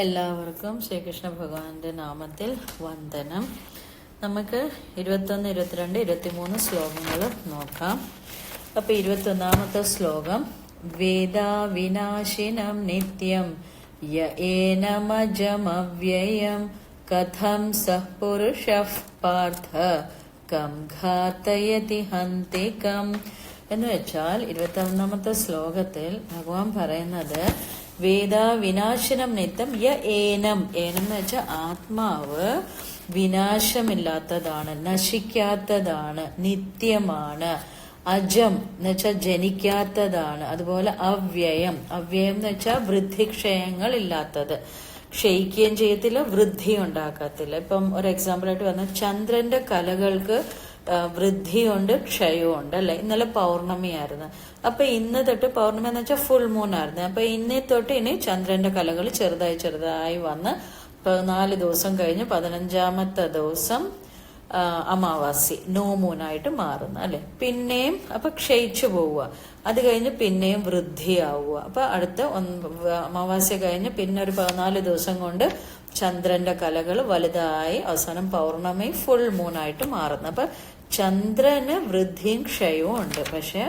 എല്ലാവർക്കും ശ്രീകൃഷ്ണ ഭഗവാന്റെ നാമത്തിൽ വന്ദനം. നമുക്ക് 21, 22, 23 ശ്ലോകങ്ങൾ നോക്കാം. അപ്പൊ 21ാമത്തെ ശ്ലോകം, വേദാവിനാശിനം നിത്യം യേനമജമവ്യയം കഥം സഃ പുരുഷഃ പാർത്ഥ കം ഘാതയതി ഹന്തികം. എന്ന് വെച്ചാൽ 21ാമത്തെ ശ്ലോകത്തിൽ ഭഗവാൻ പറയുന്നത്, വേദ വിനാശനം നിത്യം ഏനം എന്ന് വെച്ചാൽ ആത്മാവ് വിനാശമില്ലാത്തതാണ്, നശിക്കാത്തതാണ്, നിത്യമാണ്. അജം എന്ന് വെച്ചാൽ ജനിക്കാത്തതാണ്. അതുപോലെ അവ്യയം എന്ന് വെച്ചാൽ വൃദ്ധിക്ഷയങ്ങൾ ഇല്ലാത്തത്, ക്ഷയിക്കുകയും ചെയ്യത്തില്ല, വൃദ്ധി ഉണ്ടാക്കത്തില്ല. ഇപ്പം ഒരു എക്സാമ്പിൾ ആയിട്ട് പറഞ്ഞാൽ ചന്ദ്രന്റെ കലകൾക്ക് വൃദ്ധിയുണ്ട്, ക്ഷയമുണ്ട്, അല്ലെ? ഇന്നലെ പൗർണമിയായിരുന്നു. അപ്പൊ ഇന്ന് തൊട്ട് പൗർണമി എന്ന് വെച്ചാൽ ഫുൾ മൂൺ ആയിരുന്നു. അപ്പൊ ഇന്നേ തൊട്ട് ഇനി ചന്ദ്രന്റെ കലകൾ ചെറുതായി വന്ന് 14 ദിവസം കഴിഞ്ഞ് 15ാമത്തെ ദിവസം അമാവാസി നോ മൂണായിട്ട് മാറുന്നു, അല്ലെ? പിന്നെയും അപ്പൊ ക്ഷയിച്ചു പോവുക. അത് കഴിഞ്ഞ് പിന്നെയും വൃദ്ധിയാവുക. അപ്പൊ അടുത്ത അമാവാസ്യ കഴിഞ്ഞ് പിന്നെ ഒരു 14 ദിവസം കൊണ്ട് ചന്ദ്രന്റെ കലകൾ വലുതായി അവസാനം പൗർണമി ഫുൾ മൂണായിട്ട് മാറുന്നു. അപ്പൊ ചന്ദ്രന് വൃദ്ധിയും ക്ഷയവും ഉണ്ട്, പക്ഷെ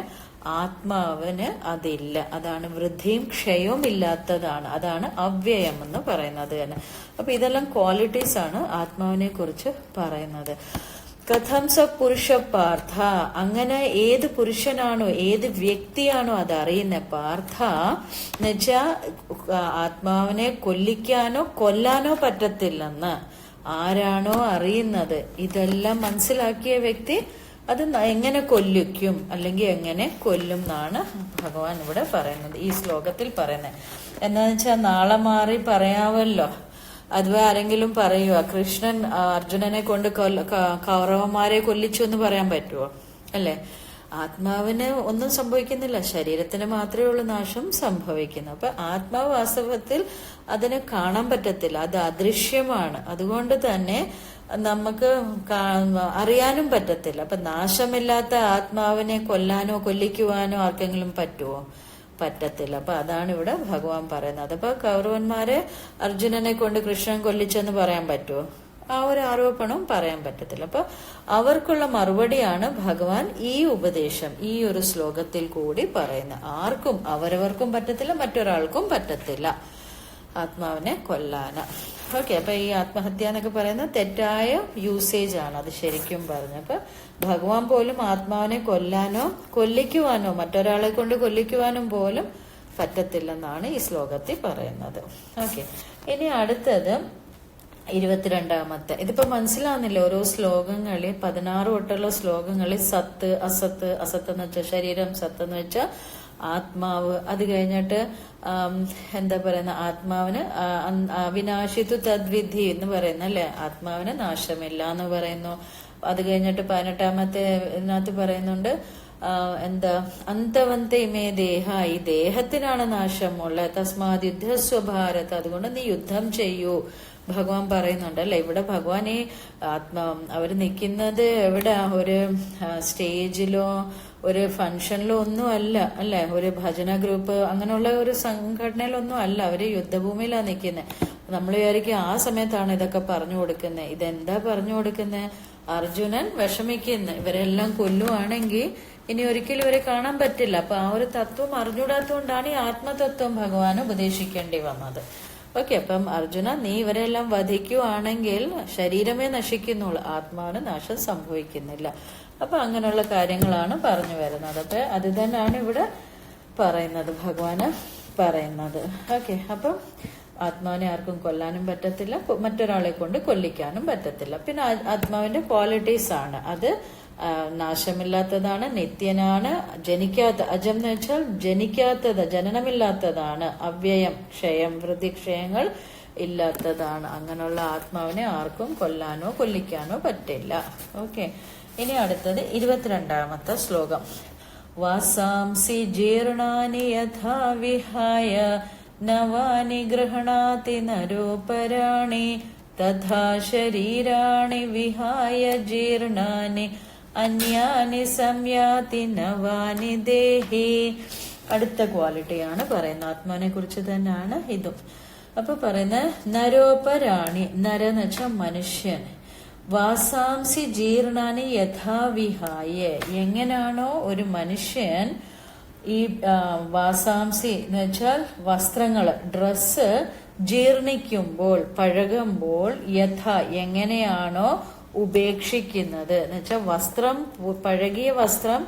ആത്മാവിന് അതില്ല. അതാണ് വൃദ്ധിയും ക്ഷയവും ഇല്ലാത്തതാണ്. അതാണ് അവ്യയം എന്ന് പറയുന്നത് തന്നെ. അപ്പൊ ഇതെല്ലാം ക്വാളിറ്റീസ് ആണ് ആത്മാവിനെ കുറിച്ച് പറയുന്നത്. കഥം സ പുരുഷ പാർത്ഥ, അങ്ങനെ ഏത് പുരുഷനാണോ ഏത് വ്യക്തിയാണോ അതറിയുന്ന പാർത്ഥ എന്ന് വെച്ചാ ആത്മാവിനെ കൊല്ലാനോ പറ്റത്തില്ലെന്ന് ആരാണോ അറിയുന്നത്, ഇതെല്ലാം മനസ്സിലാക്കിയ വ്യക്തി അത് എങ്ങനെ കൊല്ലിക്കും അല്ലെങ്കിൽ എങ്ങനെ കൊല്ലും എന്നാണ് ഭഗവാൻ ഇവിടെ പറയുന്നത്, ഈ ശ്ലോകത്തിൽ പറയുന്നത്. എന്താന്ന് വെച്ചാൽ നാളെ മാറി പറയാമല്ലോ. അതുവേ ആരെങ്കിലും പറയുക കൃഷ്ണൻ അർജുനനെ കൊണ്ട് കൗരവന്മാരെ കൊല്ലിച്ചു എന്ന് പറയാൻ പറ്റുമോ? അല്ലെ? ആത്മാവിന് ഒന്നും സംഭവിക്കുന്നില്ല, ശരീരത്തിന് മാത്രമേ ഉള്ളൂ നാശം സംഭവിക്കുന്നത്. അപ്പൊ ആത്മാവ് വാസ്തവത്തിൽ അതിനെ കാണാൻ പറ്റത്തില്ല, അത് അദൃശ്യമാണ്. അതുകൊണ്ട് തന്നെ നമുക്ക് അറിയാനും പറ്റത്തില്ല. അപ്പൊ നാശമില്ലാത്ത ആത്മാവിനെ കൊല്ലിക്കുവാനോ ആർക്കെങ്കിലും പറ്റുമോ? പറ്റത്തില്ല. അപ്പൊ അതാണ് ഇവിടെ ഭഗവാൻ പറയുന്നത്. അപ്പൊ കൗരവന്മാരെ അർജുനനെ കൊണ്ട് കൃഷ്ണൻ കൊല്ലിച്ചെന്ന് പറയാൻ പറ്റുമോ? ആ ഒരു ആരോപണവും പറയാൻ പറ്റത്തില്ല. അപ്പൊ അവർക്കുള്ള മറുപടിയാണ് ഭഗവാൻ ഈ ഉപദേശം ഈ ഒരു ശ്ലോകത്തിൽ കൂടി പറയുന്നത്. ആർക്കും അവരവർക്കും പറ്റത്തില്ല, മറ്റൊരാൾക്കും പറ്റത്തില്ല ആത്മാവിനെ കൊല്ലാന്. ഓക്കെ, അപ്പൊ ഈ ആത്മഹത്യ എന്നൊക്കെ പറയുന്നത് തെറ്റായ യൂസേജ് ആണ്, അത് ശരിക്കും പറഞ്ഞു. അപ്പൊ ഭഗവാൻ പോലും ആത്മാവിനെ കൊല്ലിക്കുവാനോ മറ്റൊരാളെ കൊണ്ട് കൊല്ലിക്കുവാനും പോലും പറ്റത്തില്ലെന്നാണ് ഈ ശ്ലോകത്തിൽ പറയുന്നത്. ഓക്കെ, ഇനി അടുത്തത് 22ാമത്തെ. ഇതിപ്പോ മനസ്സിലാവുന്നില്ല, ഓരോ ശ്ലോകങ്ങളിൽ 16 തൊട്ടുള്ള ശ്ലോകങ്ങളിൽ സത്ത് അസത്ത് എന്ന് വെച്ചാൽ ശരീരം, സത്ത് എന്ന് വെച്ചാൽ ആത്മാവ്. അത് കഴിഞ്ഞിട്ട് എന്താ പറയുന്ന, ആത്മാവിന് അവിനാശിത്തു തദ്വിധി എന്ന് പറയുന്ന, അല്ലെ? ആത്മാവിന് നാശമില്ല എന്ന് പറയുന്നു. അത് കഴിഞ്ഞിട്ട് 18ാമത്തെ ഇതിനകത്ത് പറയുന്നുണ്ട്, എന്താ, അന്തവന്ത ഇമേ ദേഹ, ഈ ദേഹത്തിനാണ് നാശമുള്ള, തസ്മാത് യുദ്ധസ്വഭാരത്, അതുകൊണ്ട് നീ യുദ്ധം ചെയ്യൂ ഭഗവാൻ പറയുന്നുണ്ട്, അല്ലെ? ഇവിടെ ഭഗവാൻ ഈ അവര് നിൽക്കുന്നത് എവിടെ? ഒരു സ്റ്റേജിലോ ഒരു ഫംഗ്ഷനിലോ ഒന്നും അല്ല, അല്ലെ? ഒരു ഭജന ഗ്രൂപ്പ് അങ്ങനെയുള്ള ഒരു സംഘടനയിലൊന്നും അല്ല, അവര് യുദ്ധഭൂമിയിലാണ് നിൽക്കുന്നത്. നമ്മൾ വിചാരിക്കും ആ സമയത്താണ് ഇതൊക്കെ പറഞ്ഞു കൊടുക്കുന്നത്. ഇതെന്താ പറഞ്ഞു കൊടുക്കുന്നത്? അർജുനൻ വിഷമിക്കുന്നു, ഇവരെല്ലാം കൊല്ലുവാണെങ്കിൽ ഇനി ഒരിക്കലും ഇവരെ കാണാൻ പറ്റില്ല. അപ്പൊ ആ ഒരു തത്വം അറിഞ്ഞൂടാത്തതുകൊണ്ടാണ് ഈ ആത്മതത്വം ഭഗവാൻ ഉപദേശിക്കേണ്ടി വന്നത്. ഓക്കെ, അപ്പം അർജുന, നീ ഇവരെല്ലാം വധിക്കുവാണെങ്കിൽ ശരീരമേ നശിക്കുന്നുള്ളൂ, ആത്മാവിന് നാശം സംഭവിക്കുന്നില്ല. അപ്പൊ അങ്ങനെയുള്ള കാര്യങ്ങളാണ് പറഞ്ഞു വരുന്നത്. അപ്പൊ അത് തന്നെയാണ് ഇവിടെ പറയുന്നത്, ഭഗവാന് പറയുന്നത്. ഓക്കെ, അപ്പം ആത്മാവിനെ ആർക്കും കൊല്ലാനും പറ്റത്തില്ല, മറ്റൊരാളെ കൊണ്ട് കൊല്ലിക്കാനും പറ്റത്തില്ല. പിന്നെ ആത്മാവിന്റെ ക്വാളിറ്റീസ് ആണ്, അത് നാശമില്ലാത്തതാണ്, നിത്യനാണ്, അജം എന്ന് വെച്ചാൽ ജനിക്കാത്തത്, ജനനമില്ലാത്തതാണ്, അവ്യയം, ക്ഷയം, വൃദ്ധിക്ഷയങ്ങൾ ഇല്ലാത്തതാണ്. അങ്ങനെയുള്ള ആത്മാവിനെ ആർക്കും കൊല്ലാനോ കൊല്ലിക്കാനോ പറ്റില്ല. ഓക്കെ, ഇനി അടുത്തത് 22ാമത്തെ ശ്ലോകം. വാസാംസി ജീർണാനി യഥാ വിഹായ നവാനി ഗൃഹണാതി നരോപരാണി തഥാ ശരീരാണി വിഹായ ജീർണാനി അന്യാനി സംയാതി നവാനി ദേഹി. അടുത്ത ക്വാളിറ്റിയാണ് പറയുന്നത്, ആത്മാവിനെ കുറിച്ച് തന്നെയാണ് ഇതും. അപ്പൊ പറയുന്ന നരോപരാണി, നരെന്ന് വെച്ചാൽ മനുഷ്യൻ, വാസാംസി ജീർണാനി യഥാവിഹായ, എങ്ങനെയാണോ ഒരു മനുഷ്യൻ ഈ വാസാംസി എന്ന് വെച്ചാൽ വസ്ത്രങ്ങള്, ഡ്രസ്സ് ജീർണിക്കുമ്പോൾ, പഴകുമ്പോൾ, യഥ എങ്ങനെയാണോ ഉപേക്ഷിക്കുന്നത് എന്ന് വെച്ചാൽ വസ്ത്രം, പഴകിയ വസ്ത്രം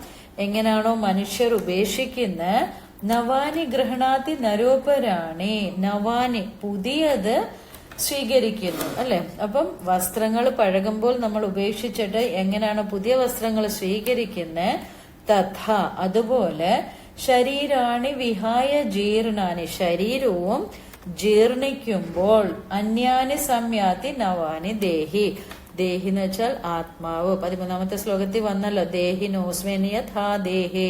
എങ്ങനെയാണോ മനുഷ്യർ ഉപേക്ഷിക്കുന്നത്, നവാനി ഗൃഹണാതി നരോപരാണി, നവാനി പുതിയത് സ്വീകരിക്കുന്നു അല്ലെ. അപ്പം വസ്ത്രങ്ങൾ പഴകുമ്പോൾ നമ്മൾ ഉപേക്ഷിച്ചിട്ട് എങ്ങനെയാണ് പുതിയ വസ്ത്രങ്ങൾ സ്വീകരിക്കുന്നത്, തഥ അതുപോലെ ശരീരാണി വിഹായ ജീർണാനി, ശരീരവും ജീർണിക്കുമ്പോൾ, അന്യാനി സംയാതി നവാനി ദേഹി, ദേഹി എന്ന് വെച്ചാൽ ആത്മാവ്. 13ാമത്തെ ശ്ലോകത്തിൽ വന്നല്ലോ, ദേഹി നോസ്മേനിയഥാ ദേഹേ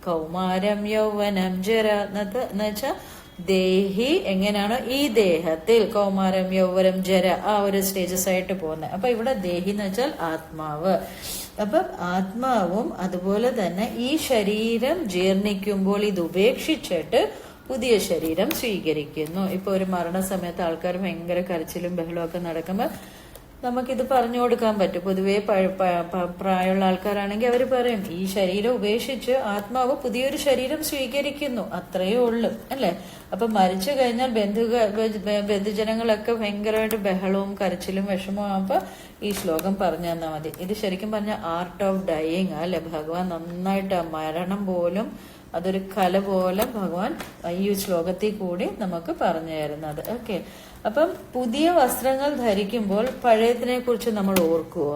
കൗമാരം യൗവനം ജര എന്ന് വെച്ചാൽ ദേഹി എങ്ങനെയാണോ ഈ ദേഹത്തിൽ, കൗമാരം യൗവനം ജര ആ ഒരു സ്റ്റേജസ് ആയിട്ട് പോകുന്നത്. അപ്പൊ ഇവിടെ ദേഹി എന്ന് വെച്ചാൽ ആത്മാവ്. അപ്പം ആത്മാവും അതുപോലെ തന്നെ ഈ ശരീരം ജീർണിക്കുമ്പോൾ ഇത് ഉപേക്ഷിച്ചിട്ട് പുതിയ ശരീരം സ്വീകരിക്കുന്നു. ഇപ്പൊ ഒരു മരണസമയത്ത് ആൾക്കാർ ഭയങ്കര കരച്ചിലും ബഹളവും ഒക്കെ നടക്കുമ്പോൾ നമുക്കിത് പറഞ്ഞു കൊടുക്കാൻ പറ്റും. പൊതുവെ പ്രായമുള്ള ആൾക്കാരാണെങ്കിൽ അവർ പറയും ഈ ശരീരം ഉപേക്ഷിച്ച് ആത്മാവ് പുതിയൊരു ശരീരം സ്വീകരിക്കുന്നു, അത്രയേ ഉള്ളു അല്ലെ. അപ്പൊ മരിച്ചു കഴിഞ്ഞാൽ ബന്ധുജനങ്ങളൊക്കെ ഭയങ്കരമായിട്ട് ബഹളവും കരച്ചിലും വിഷമവും ആകുമ്പോ ഈ ശ്ലോകം പറഞ്ഞു തന്നാൽ മതി. ഇത് ശരിക്കും പറഞ്ഞ ആർട്ട് ഓഫ് ഡൈയിങ് അല്ലെ. ഭഗവാൻ നന്നായിട്ട് മരണം പോലും അതൊരു കല പോലെ ഭഗവാൻ ഈ ശ്ലോകത്തിൽ കൂടി നമുക്ക് പറഞ്ഞു തരുന്നത്. ഓക്കെ, അപ്പം പുതിയ വസ്ത്രങ്ങൾ ധരിക്കുമ്പോൾ പഴയതിനെ കുറിച്ച് നമ്മൾ ഓർക്കുവോ?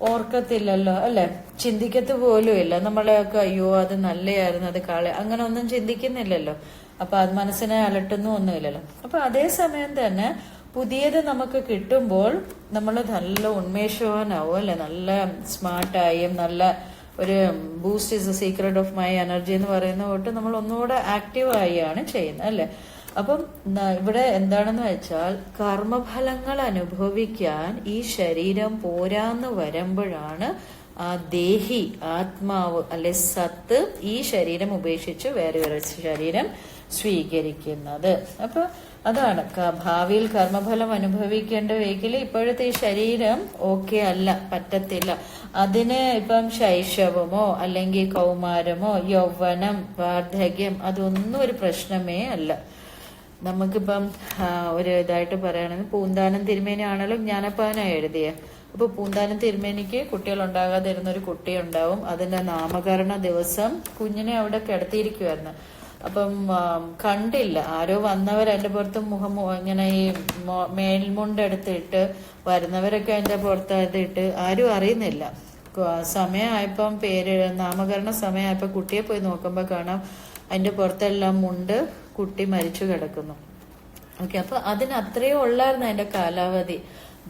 ഓർക്കത്തില്ലല്ലോ അല്ലെ, ചിന്തിക്കത്ത് പോലും ഇല്ല. നമ്മളെയൊക്കെ അയ്യോ അത് നല്ലയായിരുന്നു, അത് അങ്ങനെ ഒന്നും ചിന്തിക്കുന്നില്ലല്ലോ. അപ്പൊ അത് മനസ്സിനെ അലട്ടുന്നു ഒന്നുമില്ലല്ലോ. അപ്പൊ അതേസമയം തന്നെ പുതിയത് നമുക്ക് കിട്ടുമ്പോൾ നമ്മൾ നല്ല ഉന്മേഷവാനാവും അല്ലെ, നല്ല സ്മാർട്ടായും നല്ല ഒരു boost is the secret of my energy എന്ന് പറയുന്ന തൊട്ട് നമ്മൾ ഒന്നുകൂടെ ആക്റ്റീവായാണ് ചെയ്യുന്നത് അല്ലെ. അപ്പം ഇവിടെ എന്താണെന്ന് വെച്ചാൽ കർമ്മഫലങ്ങൾ അനുഭവിക്കാൻ ഈ ശരീരം പോരാന്ന് വരുമ്പോഴാണ് ആ ദേഹി ആത്മാവ് അല്ലെ സത്ത് ഈ ശരീരം ഉപേക്ഷിച്ച് വേറെ ഒരു ശരീരം സ്വീകരിക്കുന്നത്. അപ്പൊ അതാണ് ഭാവിയിൽ കർമ്മഫലം അനുഭവിക്കേണ്ടവെങ്കിൽ ഇപ്പോഴത്തെ ഈ ശരീരം ഓക്കെ അല്ല, പറ്റത്തില്ല. അതിന് ഇപ്പം ശൈശവമോ അല്ലെങ്കിൽ കൗമാരമോ യൗവനം വാർദ്ധക്യം അതൊന്നും ഒരു പ്രശ്നമേ അല്ല. നമുക്കിപ്പം ഒരു ഇതായിട്ട് പറയുകയാണെങ്കിൽ പൂന്താനം തിരുമേനി ആണല്ലോ ജ്ഞാനപ്പാന എഴുതിയ. അപ്പൊ പൂന്താനം തിരുമേനിക്ക് കുട്ടികളുണ്ടാകാതിരുന്ന ഒരു കുട്ടി ഉണ്ടാവും. അതിന്റെ നാമകരണ ദിവസം കുഞ്ഞിനെ അവിടെ കിടത്തിയിരിക്കുമായിരുന്നു. അപ്പം കണ്ടില്ല, ആരോ വന്നവർ അതിന്റെ പുറത്ത് മുഖം ഇങ്ങനെ ഈ മേൽമുണ്ടെടുത്തിട്ട് വരുന്നവരൊക്കെ അതിന്റെ പുറത്ത് അതിട്ട് ആരും അറിയുന്നില്ല. സമയമായപ്പം നാമകരണ സമയമായപ്പോ കുട്ടിയെ പോയി നോക്കുമ്പോ കാണാം അതിന്റെ പുറത്തെല്ലാം മുണ്ട് കുട്ടി മരിച്ചു കിടക്കുന്നു. ഓക്കെ, അപ്പൊ അതിന് അത്രയോ ഉള്ളായിരുന്നു അതിന്റെ കാലാവധി.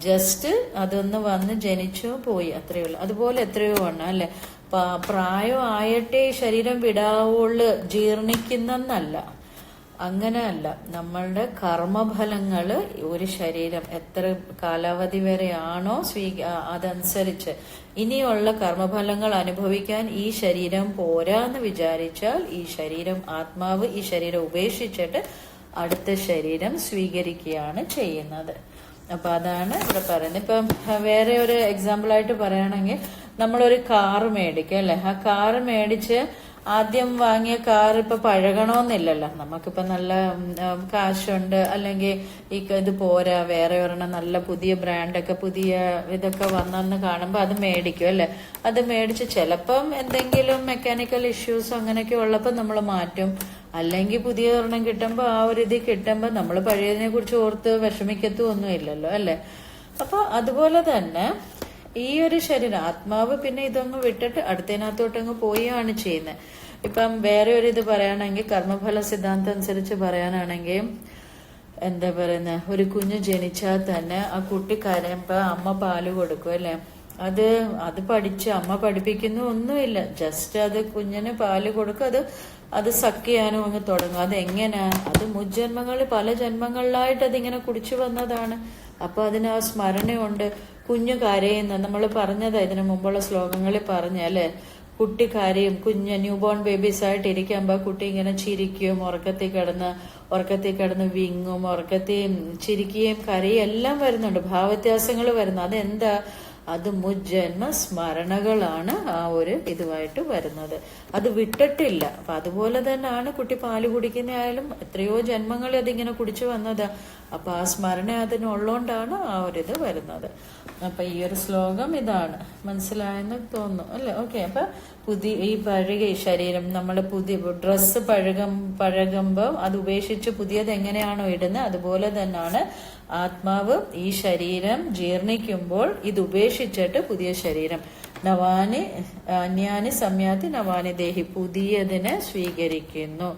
ജസ്റ്റ് അതൊന്ന് വന്ന് ജനിച്ചു പോയി, അത്രയേ ഉള്ളു. അതുപോലെ എത്രയോ ആണ് അല്ലെ. പ്രായമായിട്ടേ ശരീരം വിടാവുള്ളു, ജീർണിക്കുന്നല്ല, അങ്ങനെയല്ല. നമ്മളുടെ കർമ്മഫലങ്ങള് ഒരു ശരീരം എത്ര കാലാവധി വരെയാണോ അതനുസരിച്ച് ഇനിയുള്ള കർമ്മഫലങ്ങൾ അനുഭവിക്കാൻ ഈ ശരീരം പോരാന്ന് വിചാരിച്ചാൽ ഈ ശരീരം ആത്മാവ് ഈ ശരീരം ഉപേക്ഷിച്ചിട്ട് അടുത്ത ശരീരം സ്വീകരിക്കുകയാണ് ചെയ്യുന്നത്. അപ്പൊ അതാണ് ഇവിടെ പറയുന്നത്. ഇപ്പം വേറെ ഒരു എക്സാമ്പിൾ ആയിട്ട് പറയുകയാണെങ്കിൽ നമ്മളൊരു കാറ് മേടിക്കും അല്ലെ. ആ കാറ് മേടിച്ച് ആദ്യം വാങ്ങിയ കാർ ഇപ്പൊ പഴകണമെന്നില്ലല്ലോ. നമുക്കിപ്പോ നല്ല കാശുണ്ട് അല്ലെങ്കിൽ ഇത് പോരാ, വേറെ ഒരെണ്ണം നല്ല പുതിയ ബ്രാൻഡൊക്കെ പുതിയ ഇതൊക്കെ വന്നെന്ന് കാണുമ്പോ അത് മേടിക്കും അല്ലെ. അത് മേടിച്ച് ചിലപ്പം എന്തെങ്കിലും മെക്കാനിക്കൽ ഇഷ്യൂസ് അങ്ങനെയൊക്കെ ഉള്ളപ്പോ നമ്മൾ മാറ്റും. അല്ലെങ്കിൽ പുതിയ ഒരെണ്ണം കിട്ടുമ്പോ ആ ഒരു ഇത് കിട്ടുമ്പോ നമ്മൾ പഴയതിനെ കുറിച്ച് ഓർത്ത് വിഷമിക്കത്തും ഒന്നും ഇല്ലല്ലോ അല്ലെ. അപ്പൊ അതുപോലെ തന്നെ ഈ ഒരു ശരീരം ആത്മാവ് പിന്നെ ഇതൊന്ന് വിട്ടിട്ട് അടുത്തതിനകത്തോട്ടങ്ങ് പോയാണ് ചെയ്യുന്നത്. ഇപ്പം വേറെ ഒരു ഇത് പറയുകയാണെങ്കിൽ കർമ്മഫല സിദ്ധാന്തം അനുസരിച്ച് പറയാനാണെങ്കിൽ എന്താ പറയുന്ന ഒരു കുഞ്ഞ് ജനിച്ചാൽ തന്നെ ആ കുട്ടി കരയുമ്പോ അമ്മ പാല് കൊടുക്കും അല്ലെ. അത് പഠിച്ച് അമ്മ പഠിപ്പിക്കുന്നു ഒന്നുമില്ല, ജസ്റ്റ് അത് കുഞ്ഞിന് പാല് കൊടുക്കും, അത് സക്ക് ചെയ്യാനും അങ്ങ് തുടങ്ങും. അതെങ്ങനാ? അത് മുജ്ജന്മങ്ങളിൽ പല ജന്മങ്ങളിലായിട്ട് അതിങ്ങനെ കുടിച്ചു വന്നതാണ്. അപ്പൊ അതിന് ആ സ്മരണയുണ്ട്. കുഞ്ഞു കരയുന്ന നമ്മൾ പറഞ്ഞതാ ഇതിനു മുമ്പുള്ള ശ്ലോകങ്ങളിൽ പറഞ്ഞല്ലേ, കുട്ടി കരയും, ന്യൂ ബോൺ ബേബീസ് ആയിട്ട് ഇരിക്കുമ്പോ കുട്ടി ഇങ്ങനെ ചിരിക്കും, ഉറക്കത്തിൽ കിടന്ന് വിങ്ങും, ഉറക്കത്തിൽ ചിരിക്കുകയും കരയും എല്ലാം വരുന്നുണ്ട്, ഭാവവ്യത്യാസങ്ങൾ വരുന്നു. അതെന്താ? അത് മുജ്ജന്മ സ്മരണകളാണ് ആ ഒരു ഇതുമായിട്ട് വരുന്നത്. അത് വിട്ടിട്ടില്ല. അപ്പൊ അതുപോലെ തന്നെയാണ് കുട്ടി പാല് കുടിക്കുന്ന ആയാലും എത്രയോ ജന്മങ്ങൾ അതിങ്ങനെ കുടിച്ചു വന്നത്. അപ്പൊ ആ സ്മരണ അതിനുള്ളോണ്ടാണ് ആ ഒരു വരുന്നത്. അപ്പൊ ഈ ഒരു ശ്ലോകം ഇതാണ്. മനസ്സിലായെന്ന് തോന്നുന്നു അല്ലെ? ഓക്കെ. അപ്പൊ ഈ പഴകിയ ശരീരം, നമ്മുടെ പുതിയ ഡ്രസ്സ് പഴകുമ്പോ അത് ഉപേക്ഷിച്ച് പുതിയത് എങ്ങനെയാണോ ഇടുന്നത്, അതുപോലെ തന്നെയാണ് ആത്മാവ്. ഈ ശരീരം ജീർണിക്കുമ്പോൾ ഇത് ഉപേക്ഷിച്ചിട്ട് പുതിയ ശരീരം, നവാനി അന്യാനി സംയാതി നവാനി ദേഹി, പുതിയതിനെ സ്വീകരിക്കുന്നു.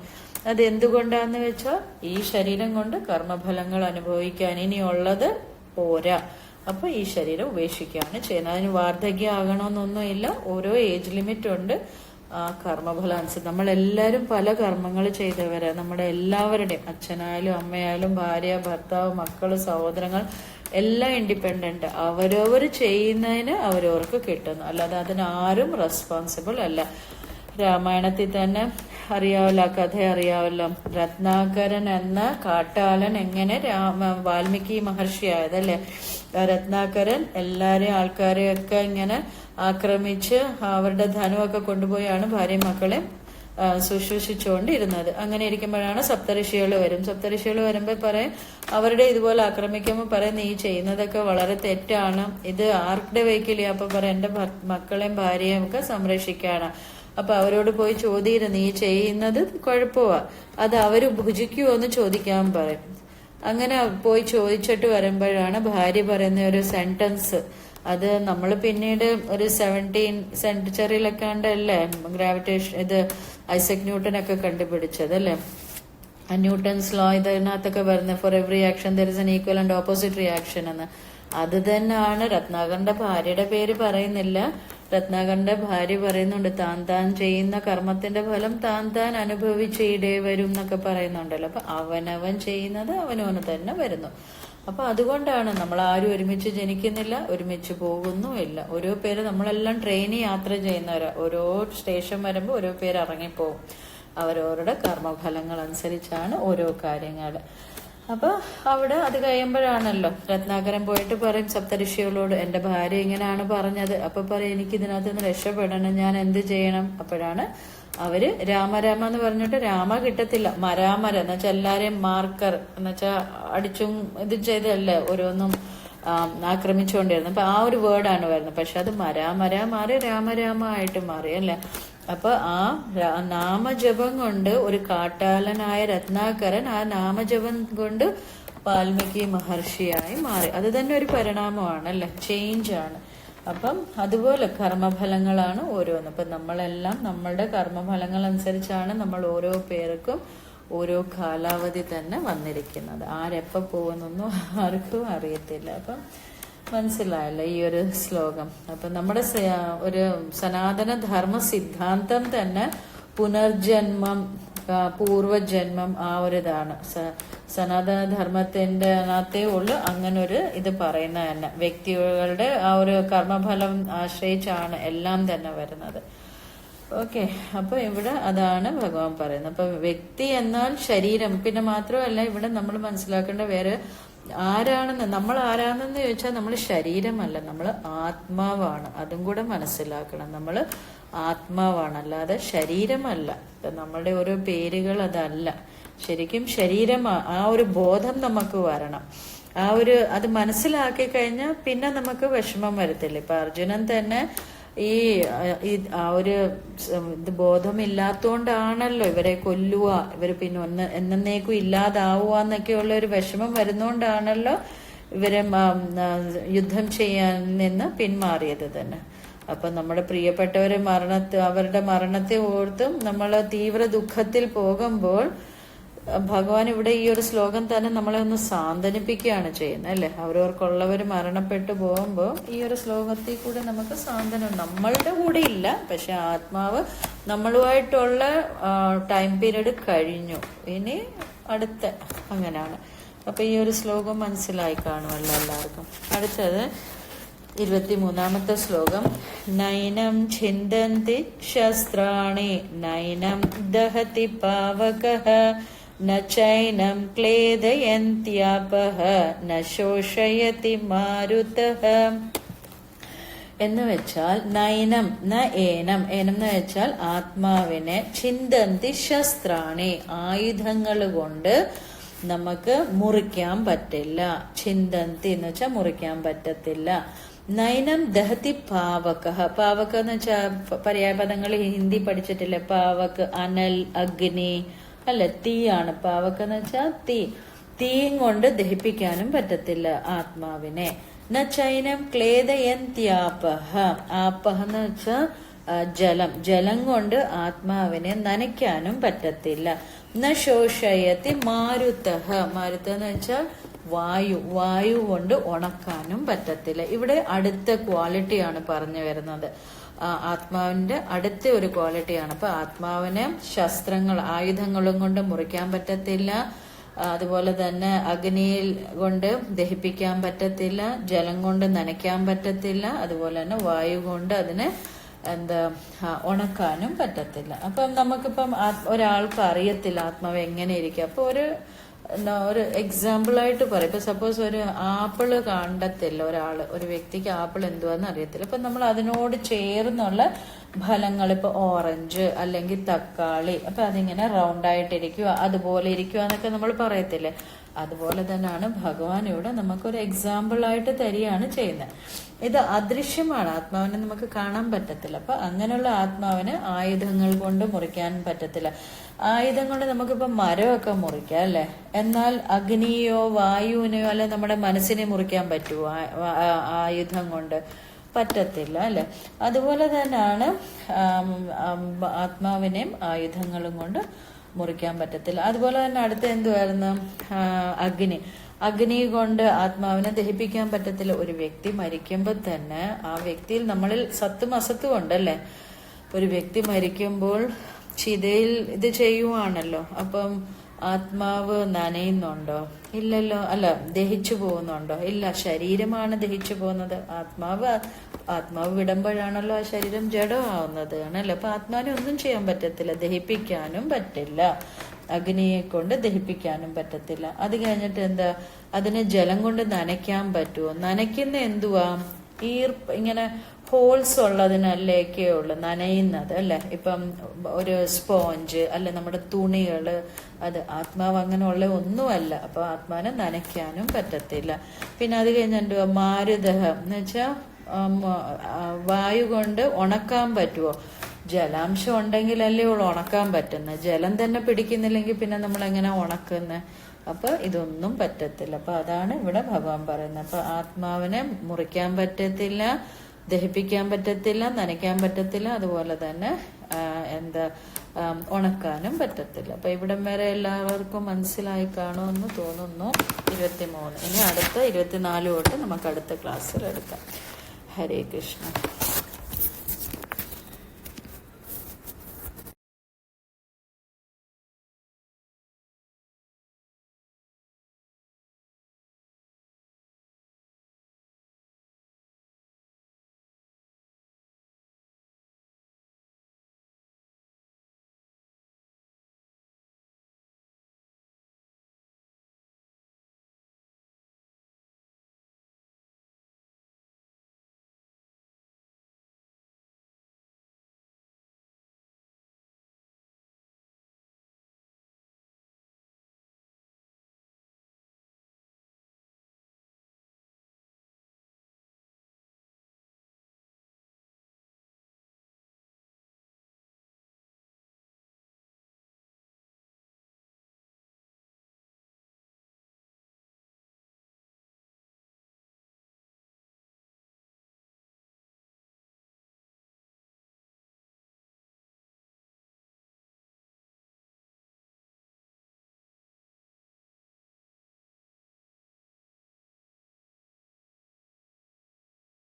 അത് എന്തുകൊണ്ടാന്ന് വെച്ചാൽ ഈ ശരീരം കൊണ്ട് കർമ്മഫലങ്ങൾ അനുഭവിക്കാൻ ഇനിയുള്ളത് പോരാ. അപ്പൊ ഈ ശരീരം ഉപേക്ഷിക്കുകയാണ് ചെയ്യുന്നത്. അതിന് വാർദ്ധക്യം ആകണമെന്നൊന്നുമില്ല, ഓരോ ഏജ് ലിമിറ്റ് ഉണ്ട്. ആ കർമ്മഫലം അനുസരിച്ച് നമ്മളെല്ലാവരും പല കർമ്മങ്ങൾ ചെയ്തവരാ. നമ്മുടെ എല്ലാവരുടെയും, അച്ഛനായാലും അമ്മയായാലും ഭാര്യ ഭർത്താവ് മക്കള് സഹോദരങ്ങൾ എല്ലാം ഇൻഡിപെൻഡന്റ്. അവരവർ ചെയ്യുന്നതിന് അവരവർക്ക് കിട്ടുന്നു, അല്ലാതെ അതിനാരും റെസ്പോൺസിബിൾ അല്ല. രാമായണത്തിൽ തന്നെ അറിയാവല്ലോ, കഥ അറിയാവല്ലോ. രത്നാകരൻ എന്ന കാട്ടാളൻ എങ്ങനെ വാൽമീകി മഹർഷി ആയതല്ലേ. രത്നാകരൻ എല്ലാരെയും ആൾക്കാരെയൊക്കെ ഇങ്ങനെ ആക്രമിച്ച് അവരുടെ ധനമൊക്കെ കൊണ്ടുപോയാണ് ഭാര്യയും മക്കളെ ശുശ്രൂഷിച്ചുകൊണ്ടിരുന്നത്. അങ്ങനെ ഇരിക്കുമ്പോഴാണ് സപ്തഋഷികൾ വരും. സപ്തഋഷികൾ വരുമ്പോൾ പറയും, അവരുടെ ഇതുപോലെ ആക്രമിക്കുമ്പോൾ പറയും, നീ ചെയ്യുന്നതൊക്കെ വളരെ തെറ്റാണ്, ഇത് ആർക്കുടെ വയ്ക്കില്ല. അപ്പൊ പറയും, എന്റെ മക്കളെയും ഭാര്യയും ഒക്കെ സംരക്ഷിക്കാണ്. അപ്പൊ അവരോട് പോയി ചോദിയിരുന്നു, നീ ചെയ്യുന്നത് കുഴപ്പമാ, അത് അവര് ഭുജിക്കുമോ എന്ന് ചോദിക്കാൻ പറയും. അങ്ങനെ പോയി ചോദിച്ചിട്ട് വരുമ്പോഴാണ് ഭാര്യ പറയുന്ന ഒരു സെന്റൻസ്. അത് നമ്മൾ പിന്നീട് ഒരു 17th സെഞ്ചുറിയിലൊക്കെ ഉണ്ടല്ലേ ഗ്രാവിറ്റേഷൻ, ഇത് ഐസക് ന്യൂട്ടൻ ഒക്കെ കണ്ടുപിടിച്ചത് അല്ലേ. ന്യൂട്ടൺസ് ലോ ഇതിനകത്തൊക്കെ വരുന്നത്, for every action there is an equal and opposite reaction എന്ന്. അത് തന്നെയാണ് രത്നാകരന്റെ ഭാര്യയുടെ പേര് പറയുന്നില്ല. രത്നാകരന്റെ ഭാര്യ പറയുന്നുണ്ട്, താൻ ചെയ്യുന്ന കർമ്മത്തിന്റെ ഫലം താൻ അനുഭവിച്ചിടേ വരും എന്നൊക്കെ പറയുന്നുണ്ടല്ലോ. അപ്പൊ അവനവൻ ചെയ്യുന്നത് അവനവന് തന്നെ വരുന്നു. അപ്പൊ അതുകൊണ്ടാണ് നമ്മൾ ആരും ഒരുമിച്ച് ജനിക്കുന്നില്ല, ഒരുമിച്ച് പോകുന്നുമില്ല. ഓരോ പേര് നമ്മളെല്ലാം ട്രെയിനിൽ യാത്ര ചെയ്യുന്നവരാ. ഓരോ സ്റ്റേഷൻ വരുമ്പോൾ ഓരോ പേര് ഇറങ്ങിപ്പോവും. അവരവരുടെ കർമ്മഫലങ്ങൾ അനുസരിച്ചാണ് ഓരോ കാര്യങ്ങൾ. അപ്പൊ അവിടെ അത് കഴിയുമ്പോഴാണല്ലോ രത്നാകരൻ പോയിട്ട് പറയും സപ്തഋഷികളോട്, എന്റെ ഭാര്യ ഇങ്ങനെയാണ് പറഞ്ഞത്. അപ്പൊ പറയും, എനിക്ക് ഇതിനകത്ത് നിന്ന് രക്ഷപ്പെടണം, ഞാൻ എന്ത് ചെയ്യണം? അപ്പോഴാണ് അവര് രാമ എന്ന് പറഞ്ഞിട്ട് രാമ കിട്ടത്തില്ല, മരാമര എന്ന് വെച്ചാൽ എല്ലാരെയും മാർക്കർ എന്ന് വെച്ചാൽ അടിച്ചും ഇത് ചെയ്തല്ലേ ഓരോന്നും ആക്രമിച്ചുകൊണ്ടിരുന്നത്. അപ്പൊ ആ ഒരു വേർഡാണ് വരുന്നത്. പക്ഷെ അത് മരാമര മാറി രാമ ആയിട്ട് മാറി അല്ലെ. അപ്പൊ ആ നാമജപം കൊണ്ട് ഒരു കാട്ടാളനായ രത്നാകരൻ ആ നാമജപം കൊണ്ട് വാൽമീകി മഹർഷിയായി മാറി. അത് തന്നെ ഒരു പരിണാമമാണ് അല്ലെ, ചേഞ്ച് ആണ്. അപ്പം അതുപോലെ കർമ്മഫലങ്ങളാണ് ഓരോന്ന്. അപ്പൊ നമ്മളെല്ലാം നമ്മളുടെ കർമ്മഫലങ്ങൾ അനുസരിച്ചാണ് നമ്മൾ ഓരോ പേർക്കും ഓരോ കാലാവധി തന്നെ വന്നിരിക്കുന്നത്. ആരെപ്പോ പോകുന്നൊന്നും ആർക്കും അറിയത്തില്ല. അപ്പം മനസ്സിലായല്ലോ ഈ ഒരു ശ്ലോകം. അപ്പൊ നമ്മുടെ ഒരു സനാതന ധർമ്മ സിദ്ധാന്തം തന്നെ പുനർജന്മം, പൂർവജന്മം, ആ ഒരു ഇതാണ് സനാതന ധർമ്മത്തിന്റെ അകത്തേ ഉള്ളു അങ്ങനെ ഒരു ഇത് പറയുന്ന തന്നെ. വ്യക്തികളുടെ ആ ഒരു കർമ്മഫലം ആശ്രയിച്ചാണ് എല്ലാം തന്നെ വരുന്നത്. ഓക്കെ. അപ്പൊ ഇവിടെ അതാണ് ഭഗവാൻ പറയുന്നത്. അപ്പൊ വ്യക്തി എന്നാൽ ശരീരം. പിന്നെ മാത്രമല്ല ഇവിടെ നമ്മൾ മനസ്സിലാക്കേണ്ട വേറെ ആരാണെന്ന്, നമ്മൾ ആരാണെന്ന് ചോദിച്ചാൽ നമ്മൾ ശരീരമല്ല, നമ്മൾ ആത്മാവാണ്. അതും കൂടെ മനസ്സിലാക്കണം. നമ്മൾ ആത്മാവാണ്, അല്ലാതെ ശരീരമല്ല. നമ്മളുടെ ഓരോ പേരുകൾ അതല്ല. ശരിക്കും ശരീരമാ. ആ ഒരു ബോധം നമുക്ക് വരണം. ആ ഒരു അത് മനസ്സിലാക്കി കഴിഞ്ഞാൽ പിന്നെ നമുക്ക് വിഷമം വരത്തില്ല. ഇപ്പൊ അർജുനൻ തന്നെ ഈ ആ ഒരു ഇത് ബോധമില്ലാത്തോണ്ടാണല്ലോ ഇവരെ കൊല്ലുക, ഇവര് പിന്നെ എന്നേക്കും ഇല്ലാതാവുക എന്നൊക്കെയുള്ള ഒരു വിഷമം വരുന്നോണ്ടാണല്ലോ ഇവരെ യുദ്ധം ചെയ്യാൻ നിന്ന് പിന്മാറിയത് തന്നെ. അപ്പൊ നമ്മുടെ പ്രിയപ്പെട്ടവരെ അവരുടെ മരണത്തെ ഓർത്തും നമ്മൾ തീവ്ര ദുഃഖത്തിൽ പോകുമ്പോൾ ഭഗവാൻ ഇവിടെ ഈ ഒരു ശ്ലോകം തന്നെ നമ്മളെ ഒന്ന് സാന്ത്വനിപ്പിക്കുകയാണ് ചെയ്യുന്നത് അല്ലെ. അവരവർക്കുള്ളവർ മരണപ്പെട്ടു പോകുമ്പോൾ ഈ ഒരു ശ്ലോകത്തിൽ കൂടെ നമുക്ക് സാന്ത്വനം. നമ്മളുടെ കൂടെ ഇല്ല, പക്ഷെ ആത്മാവ് നമ്മളുമായിട്ടുള്ള ടൈം പീരീഡ് കഴിഞ്ഞു, ഇനി അടുത്ത അങ്ങനെയാണ്. അപ്പൊ ഈ ഒരു ശ്ലോകം മനസ്സിലായി കാണുമല്ലോ എല്ലാവർക്കും. അടുത്തത് 23-ാമത്തെ ശ്ലോകം. നൈനം ഛിന്ദന്തി ശസ്ത്രാണി നൈനം ദഹതി പാവകഃ ന ചൈനം ക്ലേദയന്ത്യാപഃ ന ശോഷയതി മാരുതഃ. എന്ന് വെച്ചാൽ നൈനം ന ഏനം, ഏനം എന്ന് വെച്ചാൽ ആത്മാവിനെ, ചിന്തന്തി ശസ്ത്രാണി ആയുധങ്ങൾ കൊണ്ട് നമുക്ക് മുറിക്കാൻ പറ്റില്ല. ചിന്തന്തി എന്ന് വെച്ചാൽ മുറിക്കാൻ പറ്റത്തില്ല. നൈനം ദഹതി പാവക, പാവക എന്ന് വെച്ചാൽ പര്യായപദങ്ങൾ ഹിന്ദി പഠിച്ചിട്ടില്ലേ? പാവക്, അനൽ, അഗ്നി അല്ലെ, തീയാണ്. പാവക എന്ന് വെച്ചാൽ തീ, തീയും കൊണ്ട് ദഹിപ്പിക്കാനും പറ്റത്തില്ല ആത്മാവിനെ. ന ചൈനം ക്ലേദയന്ത്യാപഃ, ആപഃ എന്ന് വെച്ചാൽ ജലം, ജലം കൊണ്ട് ആത്മാവിനെ നനയ്ക്കാനും പറ്റത്തില്ല. ന ശോഷയതി മാരുതഃ, മാരുത എന്ന് വെച്ചാൽ വായു, വായു കൊണ്ട് ഉണക്കാനും പറ്റത്തില്ല. ഇവിടെ അടുത്ത ക്വാളിറ്റിയാണ് പറഞ്ഞു വരുന്നത്, ആത്മാവിന്റെ അടുത്ത ഒരു ക്വാളിറ്റിയാണ്. അപ്പൊ ആത്മാവിനെ ശസ്ത്രങ്ങൾ, ആയുധങ്ങളും കൊണ്ട് മുറിക്കാൻ പറ്റത്തില്ല. അതുപോലെ തന്നെ അഗ്നിയിൽ കൊണ്ട് ദഹിപ്പിക്കാൻ പറ്റത്തില്ല, ജലം കൊണ്ട് നനയ്ക്കാൻ പറ്റത്തില്ല, അതുപോലെ തന്നെ വായു കൊണ്ട് അതിനെ ഉണക്കാനും പറ്റത്തില്ല. അപ്പം നമുക്കിപ്പം ഒരാൾക്ക് അറിയത്തില്ല ആത്മാവ് എങ്ങനെ ഇരിക്കും. അപ്പൊ ഒരു എക്സാമ്പിൾ ആയിട്ട് പറയും. ഇപ്പൊ സപ്പോസ് ഒരു ആപ്പിള് കണ്ടെത്തില്ല ഒരാള്, ഒരു വ്യക്തിക്ക് ആപ്പിൾ എന്തുവാന്ന് അറിയത്തില്ല. അപ്പൊ നമ്മൾ അതിനോട് ചേർന്നുള്ള ഫലങ്ങൾ, ഇപ്പൊ ഓറഞ്ച് അല്ലെങ്കിൽ തക്കാളി, അപ്പൊ അതിങ്ങനെ റൗണ്ട് ആയിട്ടിരിക്കുക, അതുപോലെ ഇരിക്കുക എന്നൊക്കെ നമ്മൾ പറയത്തില്ലേ? അതുപോലെ തന്നെയാണ് ഭഗവാൻ ഇവിടെ നമുക്കൊരു എക്സാമ്പിൾ ആയിട്ട് തരികയാണ് ചെയ്യുന്നത്. ഇത് അദൃശ്യമാണ്, ആത്മാവിനെ നമുക്ക് കാണാൻ പറ്റത്തില്ല. അപ്പൊ അങ്ങനെയുള്ള ആത്മാവിന് ആയുധങ്ങൾ കൊണ്ട് മുറിക്കാൻ പറ്റത്തില്ല. ആയുധം കൊണ്ട് നമുക്കിപ്പോ മരമൊക്കെ മുറിക്കാം അല്ലെ, എന്നാൽ അഗ്നിയോ വായുവിനെയോ അല്ലെ നമ്മുടെ മനസ്സിനെ മുറിക്കാൻ പറ്റുമോ ആയുധം കൊണ്ട്? പറ്റത്തില്ല അല്ലെ. അതുപോലെ തന്നെയാണ് ആത്മാവിനെയും ആയുധങ്ങളും കൊണ്ട് മുറിക്കാൻ പറ്റത്തില്ല. അതുപോലെ തന്നെ അടുത്ത എന്തുവായിരുന്നു? അഗ്നി, അഗ്നി കൊണ്ട് ആത്മാവിനെ ദഹിപ്പിക്കാൻ പറ്റത്തില്ല. ഒരു വ്യക്തി മരിക്കുമ്പോൾ തന്നെ ആ വ്യക്തിയിൽ നമ്മളിൽ സത്തും അസത്തും ഉണ്ടല്ലേ. ഒരു വ്യക്തി മരിക്കുമ്പോൾ ചിതയിൽ ഇത് ചെയ്യുവാണല്ലോ, അപ്പം ആത്മാവ് നനയുന്നുണ്ടോ? ഇല്ലല്ലോ. അല്ല, ദഹിച്ചു പോകുന്നുണ്ടോ? ഇല്ല. ശരീരമാണ് ദഹിച്ചു പോകുന്നത്. ആത്മാവ് വിടുമ്പോഴാണല്ലോ ആ ശരീരം ജഡമാവുന്നത് ആണല്ലോ. അപ്പൊ ആത്മാവിനെ ഒന്നും ചെയ്യാൻ പറ്റത്തില്ല, ദഹിപ്പിക്കാനും പറ്റില്ല, അഗ്നിയെ കൊണ്ട് ദഹിപ്പിക്കാനും പറ്റത്തില്ല. അത് കഴിഞ്ഞിട്ട് എന്താ, അതിനെ ജലം കൊണ്ട് നനയ്ക്കാൻ പറ്റുമോ? നനയ്ക്കുന്ന എന്തുവാ? ഇങ്ങനെ ഹോൾസ് ഉള്ളതിനല്ലേക്കേ ഉള്ളു നനയുന്നത് അല്ലെ. ഇപ്പം ഒരു സ്പോഞ്ച് അല്ലെ, നമ്മുടെ തുണികള്, അത് ആത്മാവ് അങ്ങനെയുള്ള ഒന്നുമല്ല. അപ്പൊ ആത്മാവിനെ നനയ്ക്കാനും പറ്റത്തില്ല. പിന്നെ അത് കഴിഞ്ഞെന്തുവാ? മാരുതഹം എന്ന് വെച്ചാ വായു കൊണ്ട് ഉണക്കാൻ പറ്റുമോ? ജലാംശം ഉണ്ടെങ്കിലല്ലേ ഉള്ളു ഉണക്കാൻ പറ്റുന്നത്. ജലം തന്നെ പിടിക്കുന്നില്ലെങ്കിൽ പിന്നെ നമ്മൾ എങ്ങനെ ഉണക്കുന്നത്? അപ്പൊ ഇതൊന്നും പറ്റത്തില്ല. അപ്പൊ അതാണ് ഇവിടെ ഭഗവാൻ പറയുന്നത്. അപ്പൊ ആത്മാവിനെ മുറിക്കാൻ പറ്റത്തില്ല, ദഹിപ്പിക്കാൻ പറ്റത്തില്ല, നനയ്ക്കാൻ പറ്റത്തില്ല, അതുപോലെ തന്നെ ഉണക്കാനും പറ്റത്തില്ല. അപ്പൊ ഇവിടം വരെ എല്ലാവർക്കും മനസ്സിലായി കാണുമെന്ന് തോന്നുന്നു. 23. ഇനി അടുത്ത 24 തൊട്ട് നമുക്ക് അടുത്ത ക്ലാസ്സിൽ എടുക്കാം. ഹരേ കൃഷ്ണ.